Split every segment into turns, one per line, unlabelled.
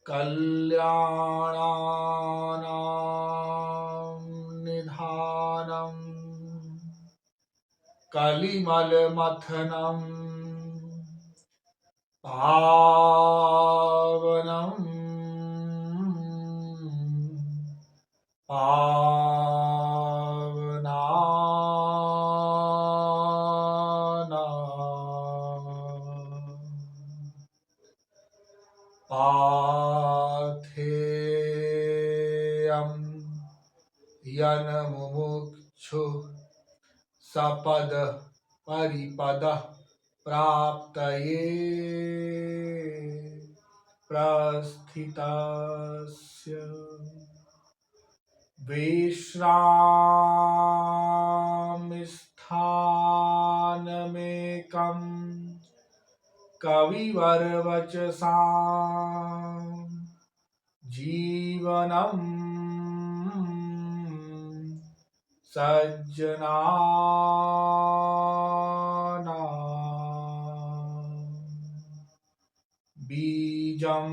कल्याणानां निधानम् कलिमलमथनं पावनं पाथेयं यन्मुमुक्षु सपद परिपद प्राप्तये प्रस्थितस्य विश्रामस्थानमेकं कविवरवचसां जीवनम् सज्जनानां बीजं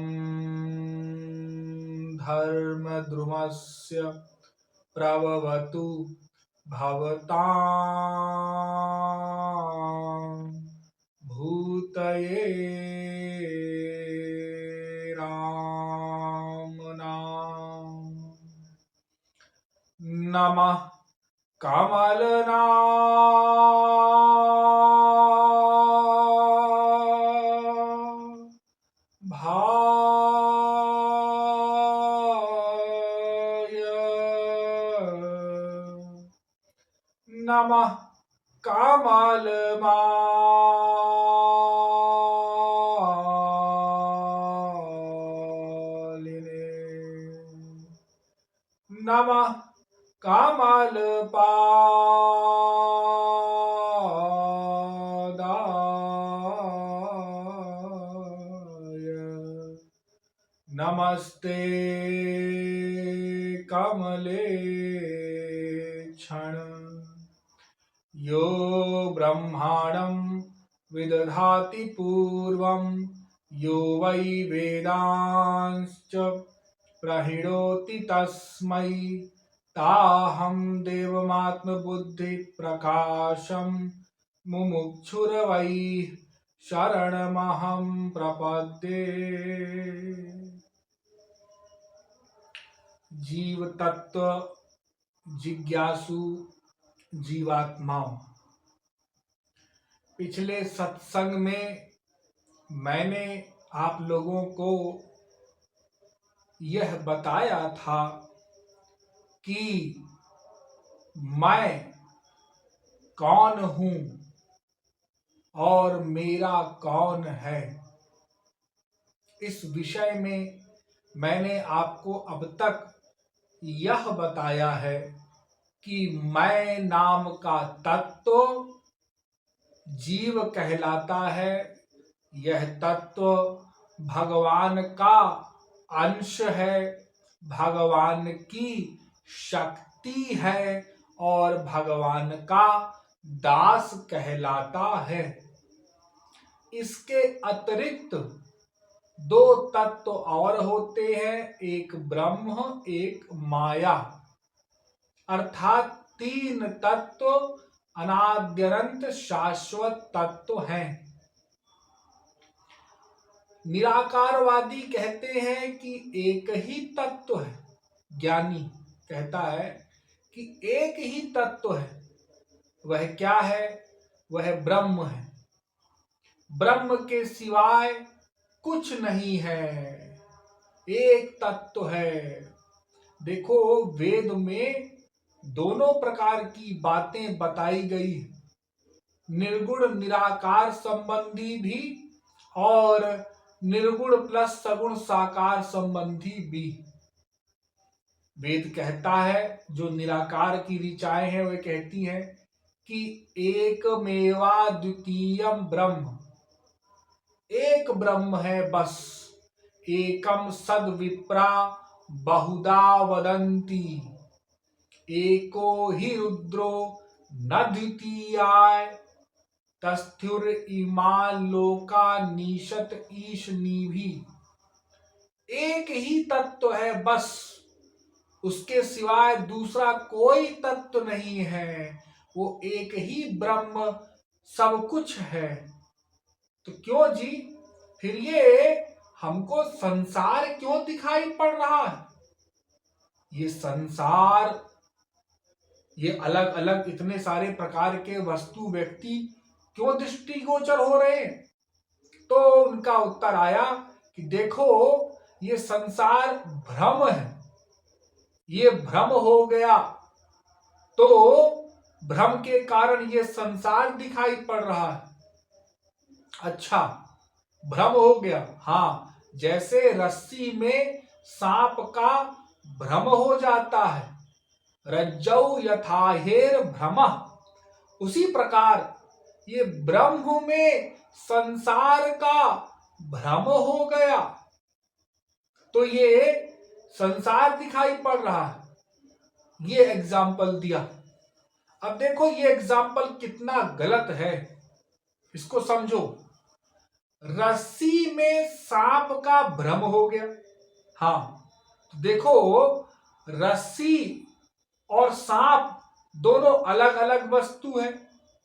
धर्मद्रुमस्य प्रभवतु भवतां भूतये राम नाम नमः कमलना भाय नमः कमलमालिने नमः कमलपादाय नमस्ते कमलेक्षण यो ब्रह्माणं विदधाति पूर्वं यो वै वेदांश्च प्रहिणोति तस्मै ताहं देवमात्मबुद्धिप्रकाशं मुमुक्षुर्वै शरणमहं प्रपद्ये। जीव तत्व जिज्ञासु जीवात्माओं, पिछले सत्संग में मैंने आप लोगों को यह बताया था कि मैं कौन हूं और मेरा कौन है। इस विषय में मैंने आपको अब तक यह बताया है कि मैं नाम का तत्व जीव कहलाता है। यह तत्व भगवान का अंश है, भगवान की शक्ति है और भगवान का दास कहलाता है। इसके अतिरिक्त दो तत्व और होते हैं, एक ब्रह्म एक माया, अर्थात तीन तत्व अनाद्यनंत शाश्वत तत्व हैं। निराकारवादी कहते हैं कि एक ही तत्व है, ज्ञानी कहता है कि एक ही तत्व है। वह क्या है? वह ब्रह्म है। ब्रह्म के सिवाय कुछ नहीं है, एक तत्व है। देखो, वेद में दोनों प्रकार की बातें बताई गई, निर्गुण निराकार संबंधी भी और निर्गुण प्लस सगुण साकार संबंधी भी। वेद कहता है, जो निराकार की ऋचाएं हैं वे कहती हैं कि एकमेवा द्वितीयम ब्रह्म, एक ब्रह्म है बस। एकम सद विप्रा बहुधा वदन्ति, एको ही रुद्रो न द्वितीयाय तस्थुर इमा लोका निशत ईश निभि। एक ही तत्व है बस, उसके सिवाय दूसरा कोई तत्व नहीं है, वो एक ही ब्रह्म सब कुछ है। तो क्यों जी, फिर ये हमको संसार क्यों दिखाई पड़ रहा है? ये संसार, ये अलग अलग इतने सारे प्रकार के वस्तु व्यक्ति क्यों दृष्टिगोचर हो रहे हैं? तो उनका उत्तर आया कि देखो, ये संसार भ्रम है, ये भ्रम हो गया, तो भ्रम के कारण ये संसार दिखाई पड़ रहा है। अच्छा, भ्रम हो गया। हाँ, जैसे रस्सी में सांप का भ्रम हो जाता है, रज्जौ यथाहेर भ्रमः, उसी प्रकार ये ब्रह्म में संसार का भ्रम हो गया, तो ये संसार दिखाई पड़ रहा है। ये एग्जाम्पल दिया। अब देखो ये एग्जाम्पल कितना गलत है, इसको समझो। रस्सी में सांप का भ्रम हो गया। हाँ, तो देखो, रस्सी और सांप दोनों अलग अलग वस्तु है।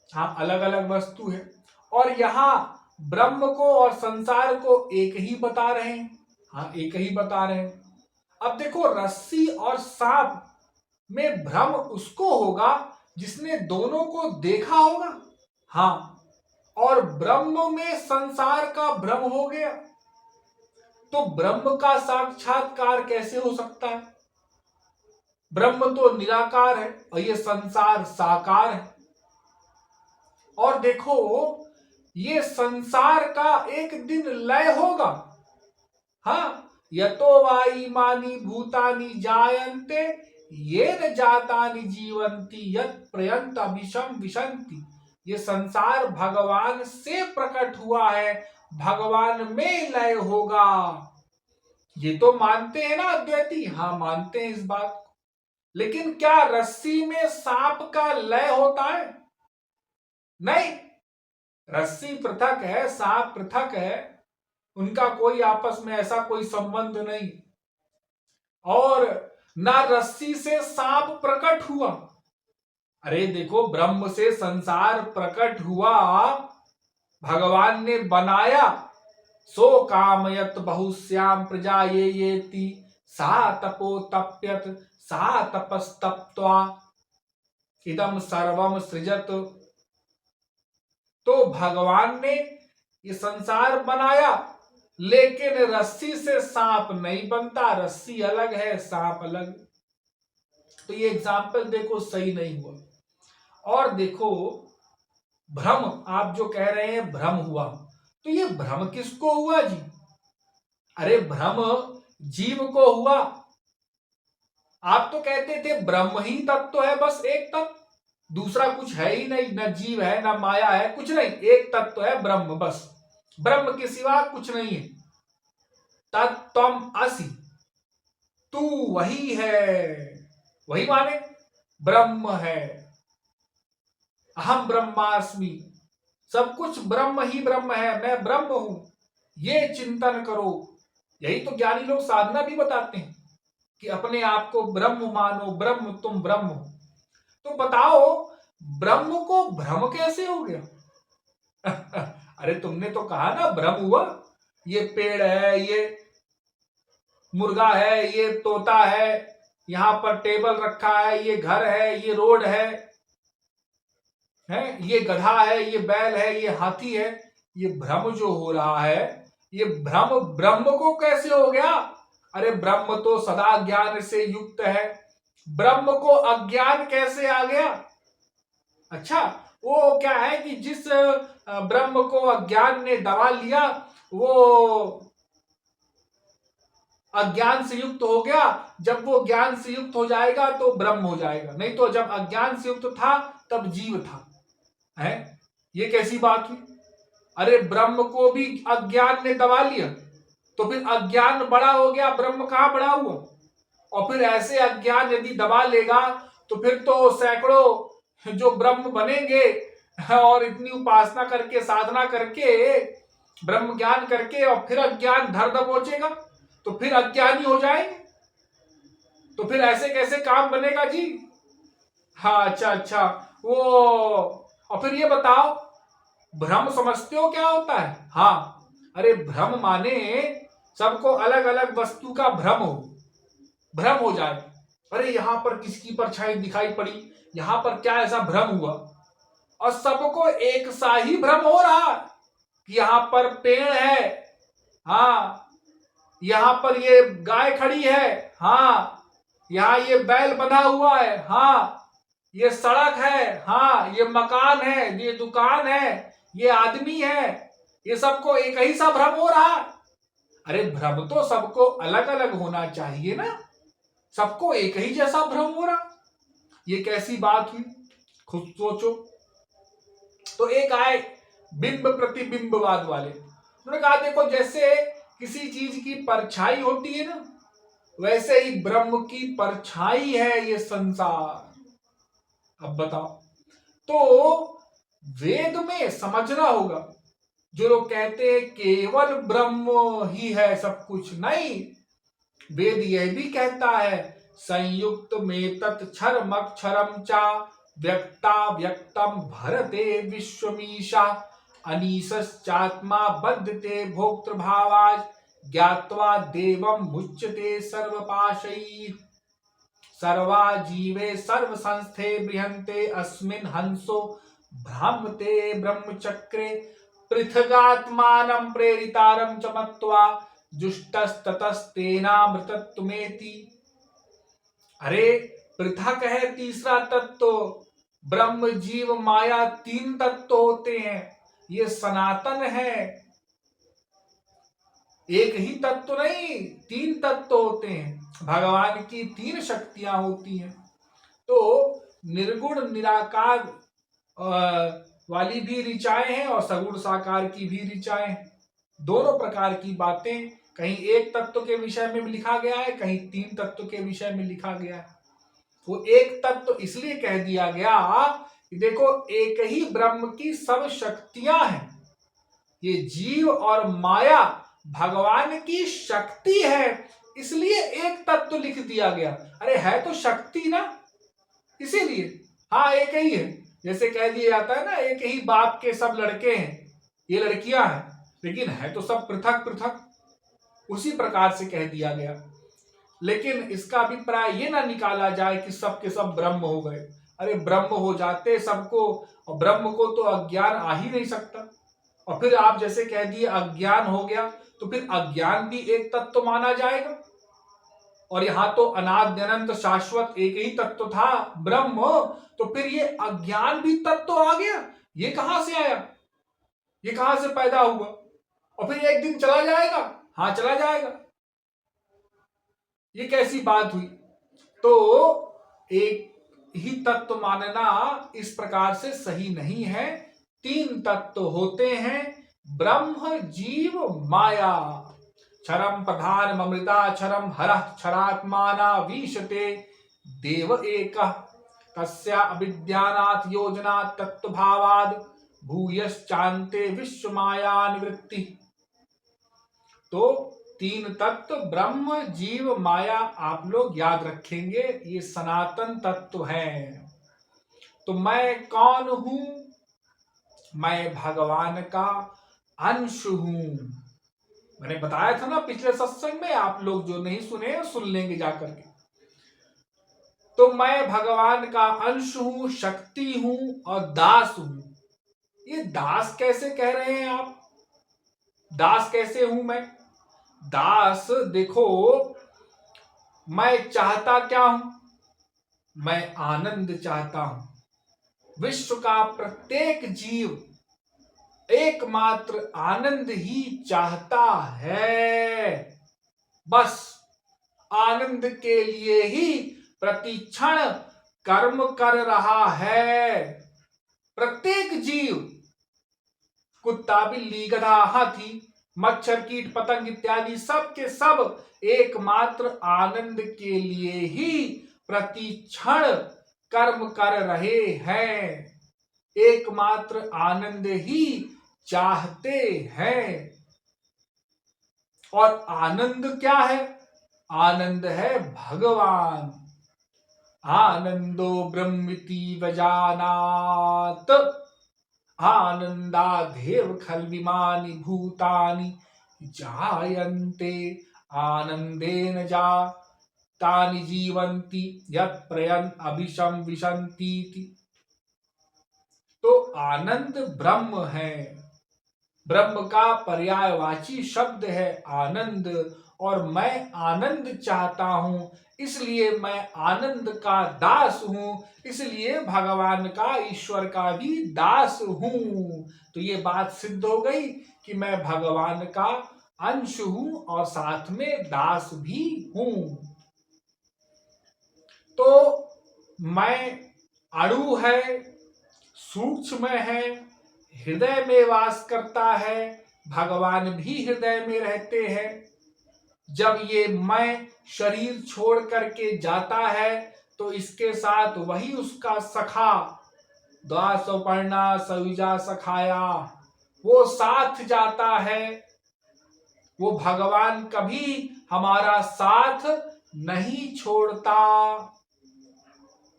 हाँ, अलग अलग वस्तु है, और यहां ब्रह्म को और संसार को एक ही बता रहे हैं। हाँ, एक ही बता रहे हैं। अब देखो, रस्सी और सांप में भ्रम उसको होगा जिसने दोनों को देखा होगा। हाँ, और ब्रह्म में संसार का भ्रम हो गया, तो ब्रह्म का साक्षात्कार कैसे हो सकता है? ब्रह्म तो निराकार है और ये संसार साकार है। और देखो, ये संसार का एक दिन लय होगा। हाँ, यतो वाई मानी भूतानि जायन्ते येन जातानि जीवन्ति यत् प्रयन्त अभिशम विशन्ति। ये संसार भगवान से प्रकट हुआ है, भगवान में लय होगा। ये तो मानते हैं ना अद्वैती? हाँ, मानते हैं इस बात को। लेकिन क्या रस्सी में सांप का लय होता है? नहीं, रस्सी पृथक है, सांप पृथक है, उनका कोई आपस में ऐसा कोई संबंध नहीं। और ना रस्सी से सांप प्रकट हुआ। अरे देखो, ब्रह्म से संसार प्रकट हुआ, भगवान ने बनाया। सो कामयत बहुश्याम प्रजा येति सा तपो तप्यत सा तपस्तप्त्वा इदम सर्वम सृजत। तो भगवान ने ये संसार बनाया, लेकिन रस्सी से सांप नहीं बनता। रस्सी अलग है, सांप अलग। तो ये एग्जाम्पल देखो सही नहीं हुआ। और देखो, भ्रम आप जो कह रहे हैं भ्रम हुआ, तो ये भ्रम किसको हुआ जी? अरे भ्रम जीव को हुआ। आप तो कहते थे ब्रह्म ही तत्व है, बस एक तत्व, दूसरा कुछ है ही नहीं, न जीव है न माया है, कुछ नहीं, एक तत्व है ब्रह्म, बस ब्रह्म के सिवा कुछ नहीं है। तत्त्वम असि, तू वही है, वही माने ब्रह्म है। अहम ब्रह्मास्मि, सब कुछ ब्रह्म ही ब्रह्म है, मैं ब्रह्म हूं, ये चिंतन करो। यही तो ज्ञानी लोग साधना भी बताते हैं कि अपने आप को ब्रह्म मानो, ब्रह्म तुम ब्रह्म हो। तो बताओ, ब्रह्म को भ्रम कैसे हो गया? अरे तुमने तो कहा ना भ्रम हुआ, ये पेड़ है, ये मुर्गा है, ये तोता है, यहां पर टेबल रखा है, ये घर है, ये रोड है, ये गधा है, ये बैल है, ये हाथी है। ये भ्रम जो हो रहा है, ये भ्रम ब्रह्म को कैसे हो गया? अरे ब्रह्म तो सदा ज्ञान से युक्त है, ब्रह्म को अज्ञान कैसे आ गया? अच्छा, वो क्या है कि जिस ब्रह्म को अज्ञान ने दबा लिया, वो अज्ञान से युक्त हो गया। जब वो ज्ञान से युक्त हो जाएगा तो ब्रह्म हो जाएगा, नहीं तो जब अज्ञान से युक्त था तब जीव था। है, ये कैसी बात हुई? अरे ब्रह्म को भी अज्ञान ने दबा लिया, तो फिर अज्ञान बड़ा हो गया, ब्रह्म कहां बड़ा हुआ? और फिर ऐसे अज्ञान यदि दबा लेगा तो फिर तो सैकड़ों जो ब्रह्म बनेंगे, और इतनी उपासना करके, साधना करके, ब्रह्म ज्ञान करके, और फिर अज्ञान धर दबोचेगा। तो फिर अज्ञानी हो जाएंगे। तो फिर ऐसे कैसे काम बनेगा जी? हाँ, अच्छा अच्छा, वो और फिर ये बताओ, भ्रम समझते हो क्या होता है? हाँ, अरे भ्रम माने सबको अलग अलग वस्तु का भ्रम हो जाए। अरे यहां पर किसकी परछाई दिखाई पड़ी, यहां पर क्या ऐसा भ्रम हुआ, और सबको एक सा ही भ्रम हो रहा कि यहां पर पेड़ है, हाँ, यहां पर ये गाय खड़ी है, हाँ, यहाँ ये बैल बंधा हुआ है, हाँ, ये सड़क है, हाँ, ये मकान है, ये दुकान है, ये आदमी है, ये सबको एक ही सा भ्रम हो रहा। अरे भ्रम तो सबको अलग अलग होना चाहिए ना, सबको एक ही जैसा भ्रम हो रहा, ये कैसी बात हुई? खुद सोचो। तो एक आए बिंब प्रतिबिंबवाद वाले, उन्होंने कहा देखो जैसे किसी चीज की परछाई होती है ना, वैसे ही ब्रह्म की परछाई है ये संसार। अब बताओ, तो वेद में समझना होगा, जो लोग कहते हैं केवल ब्रह्म ही है सब कुछ, नहीं, वेद यह भी कहता है संयुक्त में तत्क्षरमक्षरम चा व्यक्ता व्यक्तम भरते विश्वमीशा अनीशश्चात्मा बद्धते भोक्तृभावाज ज्ञात्वा देवम मुच्यते सर्वपाशैः सर्वा जीवे सर्व संस्थे बृहन्ते अस्मिन् हंसो भ्रामते ब्रह्मचक्रे पृथगात्मानं प्रेरितारं च मत्वा जुष्टस्ततस्तेनामृतत्वमेति। अरे पृथक है तीसरा तत्व, ब्रह्म जीव माया तीन तत्व होते हैं, ये सनातन है, एक ही तत्व नहीं, तीन तत्व होते हैं, भगवान की तीन शक्तियां होती हैं। तो निर्गुण निराकार वाली भी ऋचाएं हैं और सगुण साकार की भी ऋचाएं हैं, दोनों प्रकार की बातें, कहीं एक तत्व के विषय में लिखा गया है, कहीं तीन तत्व के विषय में लिखा गया है। वो एक तत्व इसलिए कह दिया गया कि देखो एक ही ब्रह्म की सब शक्तियां हैं, ये जीव और माया भगवान की शक्ति है, इसलिए एक तत्व लिख दिया गया। अरे है तो शक्ति ना, इसीलिए हाँ एक ही है। जैसे कह दिया जाता है ना, एक ही बाप के सब लड़के हैं, ये लड़कियां हैं, लेकिन है तो सब पृथक पृथक, उसी प्रकार से कह दिया गया। लेकिन इसका अभिप्राय ये ना निकाला जाए कि सब के सब ब्रह्म हो गए। अरे ब्रह्म हो जाते सबको, और ब्रह्म को तो अज्ञान आ ही नहीं सकता, और फिर आप जैसे कह दिए अज्ञान हो गया, तो फिर अज्ञान भी एक तत्व माना जाएगा। और यहां तो अनाद्य अनंत शाश्वत एक ही तत्व था ब्रह्म, तो फिर ये अज्ञान भी तत्व आ गया, ये कहां से आया, ये कहां से पैदा हुआ, और फिर एक दिन चला जाएगा? हाँ चला जाएगा, ये कैसी बात हुई? तो एक ही तत्व मानना इस प्रकार से सही नहीं है, तीन तत्व होते हैं, ब्रह्म जीव माया। क्षरम प्रधान अमृता क्षरम हरः क्षरात्माना वीशते देव एकः तस्या अविद्यानात् योजना तत्वभावाद भूयश्चान्ते विश्व माया निवृत्ति। तो तीन तत्व ब्रह्म जीव माया आप लोग याद रखेंगे, ये सनातन तत्व है। तो मैं कौन हूं? मैं भगवान का अंश हूं। मैंने बताया था ना पिछले सत्संग में, आप लोग जो नहीं सुने सुन लेंगे जाकर के। तो मैं भगवान का अंश हूं, शक्ति हूं और दास हूं। ये दास कैसे कह रहे हैं आप? दास कैसे हूं मैं? दास देखो, मैं चाहता क्या हूं? मैं आनंद चाहता हूं। विश्व का प्रत्येक जीव एकमात्र आनंद ही चाहता है, बस आनंद के लिए ही प्रतिक्षण कर्म कर रहा है। प्रत्येक जीव, कुत्ता बिल्ली गधा हाथी मच्छर कीट पतंग इत्यादि सब के सब एकमात्र आनंद के लिए ही प्रतिक्षण कर्म कर रहे हैं, एकमात्र आनंद ही चाहते हैं। और आनंद क्या है? आनंद है भगवान। आनंदो ब्रह्मिति वजानात आनंदाधेव खल्विमानि भूतानि जायन्ते आनंदेन जा तानि जीवन्ति यत् प्रयन् अभिशं विशन्तीति। तो आनंद ब्रह्म है, ब्रह्म का पर्यायवाची शब्द है आनंद, और मैं आनंद चाहता हूं, इसलिए मैं आनंद का दास हूं, इसलिए भगवान का, ईश्वर का भी दास हूं। तो ये बात सिद्ध हो गई कि मैं भगवान का अंश हूं और साथ में दास भी हूं। तो मैं अणु है, सूक्ष्म है, हृदय में वास करता है, भगवान भी हृदय में रहते हैं। जब ये मैं शरीर छोड़ करके जाता है तो इसके साथ वही उसका सखा द्वासोपर्णा सयुजा सखाया, वो साथ जाता है। वो भगवान कभी हमारा साथ नहीं छोड़ता,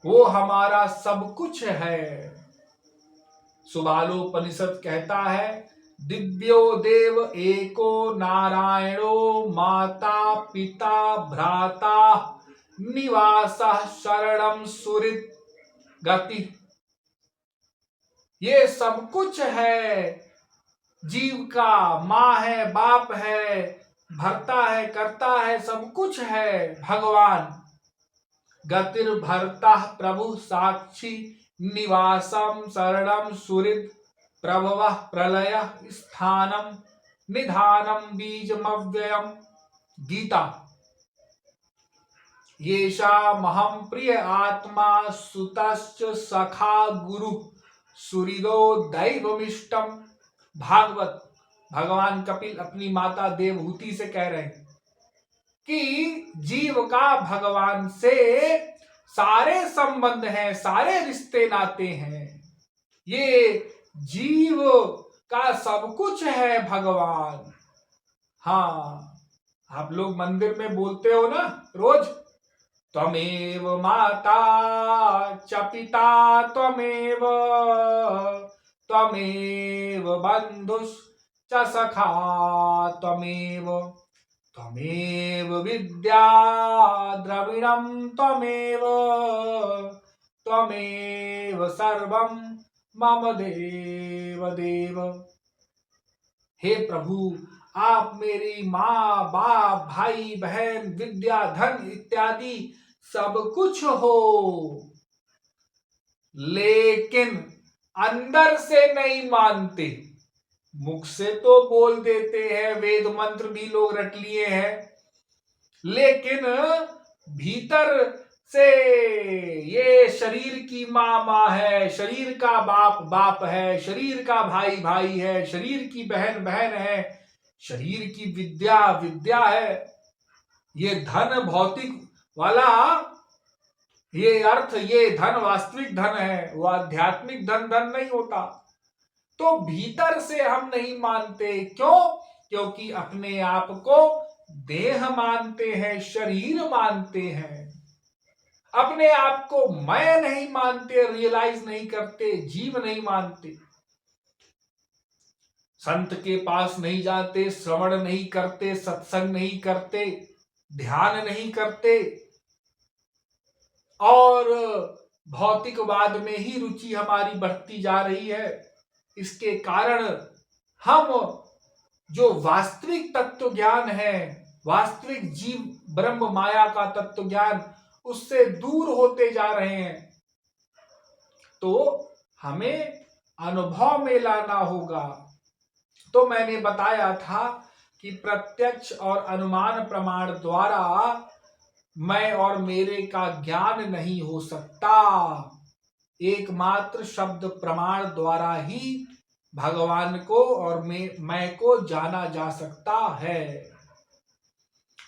वो हमारा सब कुछ है। सुबालोपनिषद कहता है, दिव्यो देव एको नारायणो माता पिता भ्राता निवासः शरणं सुहृत् गति। ये सब कुछ है, जीव का माँ है, बाप है, भरता है, करता है, सब कुछ है भगवान। गतिर भरता प्रभु साक्षी निवासम शरणम सुहृत् प्रभव प्रलय स्थानम निधानम बीजमव्ययम। गीता। येषामहं प्रिय आत्मा सुतश्च सखा गुरु सुहृदो दैवमिष्टम। भागवत। भगवान कपिल अपनी माता देवहूति से कह रहे हैं कि जीव का भगवान से सारे संबंध हैं, सारे रिश्ते नाते हैं। ये जीव का सब कुछ है भगवान। हाँ, आप लोग मंदिर में बोलते हो ना रोज, त्वमेव माता च पिता त्वमेव त्वमेव बंधुश्च सखा त्वमेव त्वमेव विद्या द्रविणं त्वमेव त्वमेव सर्वं मम देव देव। हे प्रभु, आप मेरी माँ बाप भाई बहन विद्या धन इत्यादि सब कुछ हो, लेकिन अंदर से नहीं मानते। मुख से तो बोल देते हैं, वेद मंत्र भी लोग रट लिए हैं, लेकिन भीतर से ये शरीर की माँ माँ है, शरीर का बाप बाप है, शरीर का भाई भाई है, शरीर की बहन बहन है, शरीर की विद्या विद्या है। ये धन भौतिक वाला, ये अर्थ, ये धन वास्तविक धन है, वो आध्यात्मिक धन धन नहीं होता। तो भीतर से हम नहीं मानते। क्यों? क्योंकि अपने आप को देह मानते हैं, शरीर मानते हैं, अपने आप को मैं नहीं मानते, रियलाइज नहीं करते, जीव नहीं मानते। संत के पास नहीं जाते, श्रवण नहीं करते, सत्संग नहीं करते, ध्यान नहीं करते, और भौतिकवाद में ही रुचि हमारी बढ़ती जा रही है। इसके कारण हम जो वास्तविक तत्व ज्ञान है, वास्तविक जीव ब्रह्म माया का तत्व ज्ञान, उससे दूर होते जा रहे हैं। तो हमें अनुभव में लाना होगा। तो मैंने बताया था कि प्रत्यक्ष और अनुमान प्रमाण द्वारा मैं और मेरे का ज्ञान नहीं हो सकता। एकमात्र शब्द प्रमाण द्वारा ही भगवान को और मैं को जाना जा सकता है।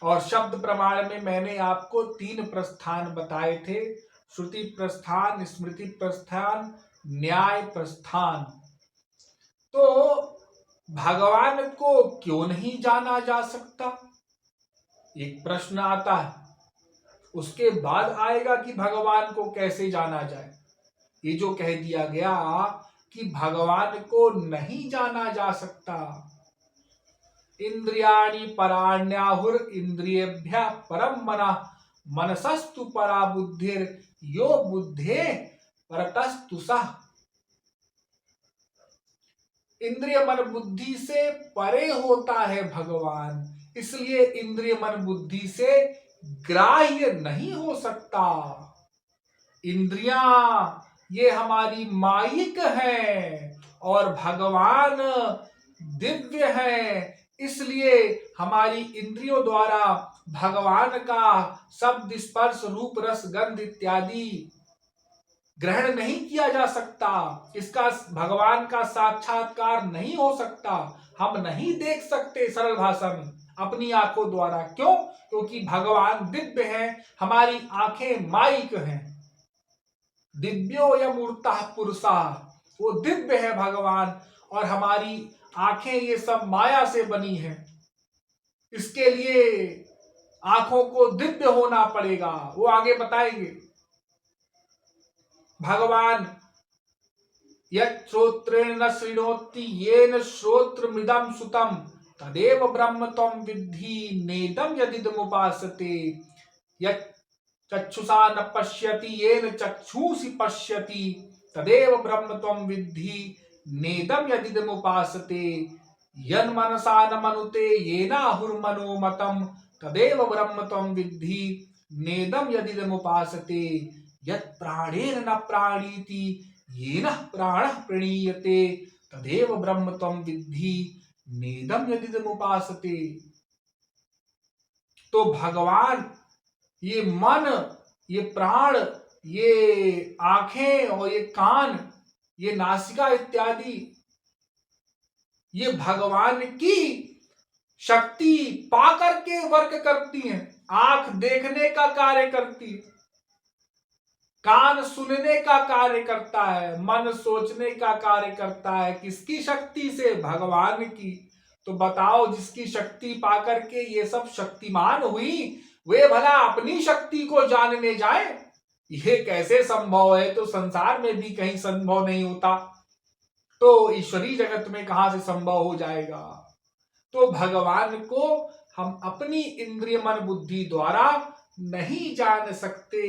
और शब्द प्रमाण में मैंने आपको 3 प्रस्थान बताए थे, श्रुति प्रस्थान, स्मृति प्रस्थान, न्याय प्रस्थान। तो भगवान को क्यों नहीं जाना जा सकता? एक प्रश्न आता है। उसके बाद आएगा कि भगवान को कैसे जाना जाए। ये जो कह दिया गया कि भगवान को नहीं जाना जा सकता। इंद्रियाणि पराण्याहुर इंद्रियेभ्यः परम मनः मनसस्तु परा बुद्धिर यो बुद्धे परतस्तु सः। इंद्रिय मन बुद्धि से परे होता है भगवान, इसलिए इंद्रिय मन बुद्धि से ग्राह्य नहीं हो सकता। इंद्रियां ये हमारी मायिक है और भगवान दिव्य है, इसलिए हमारी इंद्रियों द्वारा भगवान का शब्द स्पर्श रूप रस गंध इत्यादि ग्रहण नहीं किया जा सकता। इसका भगवान का साक्षात्कार नहीं हो सकता। हम नहीं देख सकते सरल भाषा में अपनी आंखों द्वारा। क्यों? क्योंकि भगवान दिव्य है, हमारी आंखें माइक हैं। दिव्यो या मूर्ता पुरुषा, वो दिव्य है भगवान और हमारी आंखें ये सब माया से बनी है। इसके लिए आंखों को दिव्य होना पड़ेगा। वो आगे बताएंगे। भगवान यत्श्रोत्रेण न शृणोति येन श्रोत्रमिदं सुतम तदेव ब्रह्म त्वं विद्धि नेदं यदिदमुपासते। यच्चक्षुषा न पश्यति येन चक्षुषि पश्यति तदेव ब्रह्म त्वं विद्धि नेदं यदिदमुपासते। यन्मनसा न मनुते येनाहुर्मनोमतं तदेव ब्रह्म त्वं विद्धि नेदं यदिदमुपासते। यत्प्राणेन न प्राणीति येन प्राणः प्रणीयते तदेव ब्रह्म त्वं विद्धि नेदं यदिदमुपासते। तो भगवान ये मन, ये प्राण, ये आंखें और ये कान, ये नासिका इत्यादि ये भगवान की शक्ति पाकर के वर्क करती हैं। आंख देखने का कार्य करती है, कान सुनने का कार्य करता है, मन सोचने का कार्य करता है। किसकी शक्ति से? भगवान की। तो बताओ, जिसकी शक्ति पाकर के ये सब शक्तिमान हुई, वे भला अपनी शक्ति को जानने जाए? ये कैसे संभव है? तो संसार में भी कहीं संभव नहीं होता, तो ईश्वरीय जगत में कहां से संभव हो जाएगा? तो भगवान को हम अपनी इंद्रिय मन बुद्धि द्वारा नहीं जान सकते।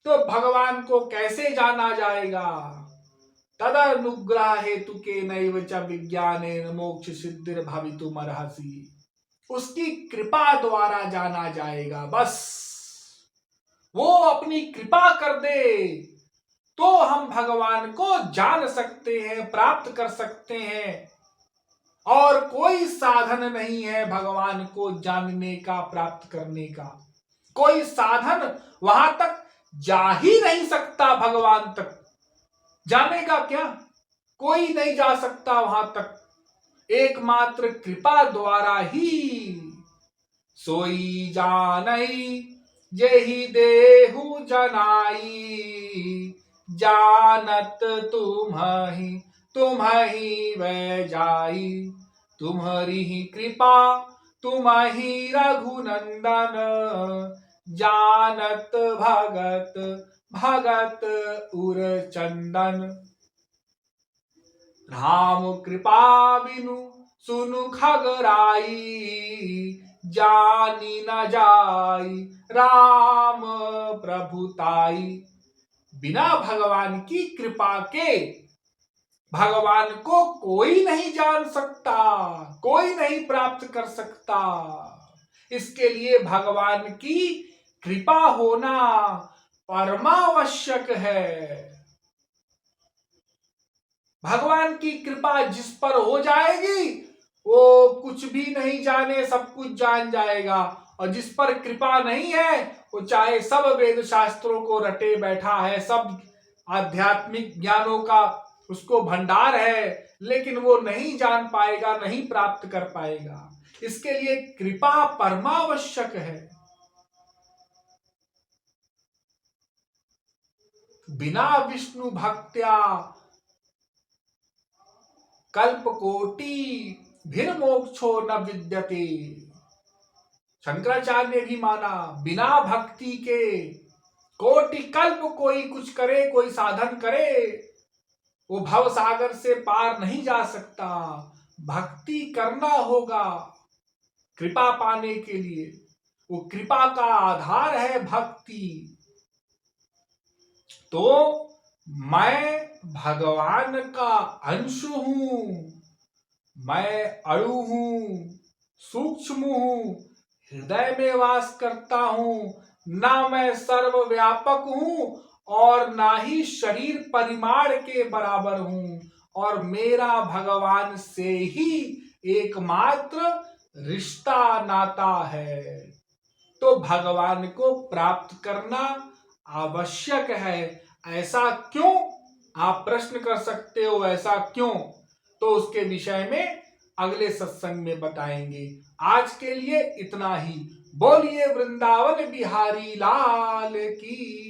तो भगवान को कैसे जाना जाएगा? तदनुग्रह हेतु के नैव च विज्ञानेन मोक्ष सिद्धिर भवितुमर्हसि। उसकी कृपा द्वारा जाना जाएगा। बस वो अपनी कृपा कर दे तो हम भगवान को जान सकते हैं, प्राप्त कर सकते हैं। और कोई साधन नहीं है भगवान को जानने का, प्राप्त करने का। कोई साधन वहां तक जा ही नहीं सकता। भगवान तक जाने का क्या? कोई नहीं जा सकता वहां तक, एकमात्र कृपा द्वारा ही। सोई जानई जेहि देहु जनाई, जानत तुम्हि वै जाई। तुम्हारी ही कृपा तुम्हि रघुनंदन, जानत भगत भगत उर चंदन। राम कृपा बिनु सुनु खगराई, जानी न जाई राम प्रभुताई। बिना भगवान की कृपा के भगवान को कोई नहीं जान सकता, कोई नहीं प्राप्त कर सकता। इसके लिए भगवान की कृपा होना परमावश्यक है। भगवान की कृपा जिस पर हो जाएगी वो कुछ भी नहीं जाने सब कुछ जान जाएगा, और जिस पर कृपा नहीं है वो चाहे सब वेद शास्त्रों को रटे बैठा है, सब आध्यात्मिक ज्ञानों का उसको भंडार है, लेकिन वो नहीं जान पाएगा, नहीं प्राप्त कर पाएगा। इसके लिए कृपा परमावश्यक है। बिना विष्णु भक्त्या कल्प कोटि भीर मोक्षो न विद्यते। शंकराचार्य ने भी माना बिना भक्ति के कोटि कल्प कोई कुछ करे, कोई साधन करे, वो भव सागर से पार नहीं जा सकता। भक्ति करना होगा कृपा पाने के लिए। वो कृपा का आधार है भक्ति। तो मैं भगवान का अंश हूं, मैं अणु हूं, सूक्ष्म हूं, हृदय में वास करता हूं। ना मैं सर्वव्यापक हूं और ना ही शरीर परिमाण के बराबर हूं, और मेरा भगवान से ही एकमात्र रिश्ता नाता है। तो भगवान को प्राप्त करना आवश्यक है। ऐसा क्यों, आप प्रश्न कर सकते हो, ऐसा क्यों? तो उसके विषय में अगले सत्संग में बताएंगे। आज के लिए इतना ही। बोलिए वृंदावन बिहारी लाल की।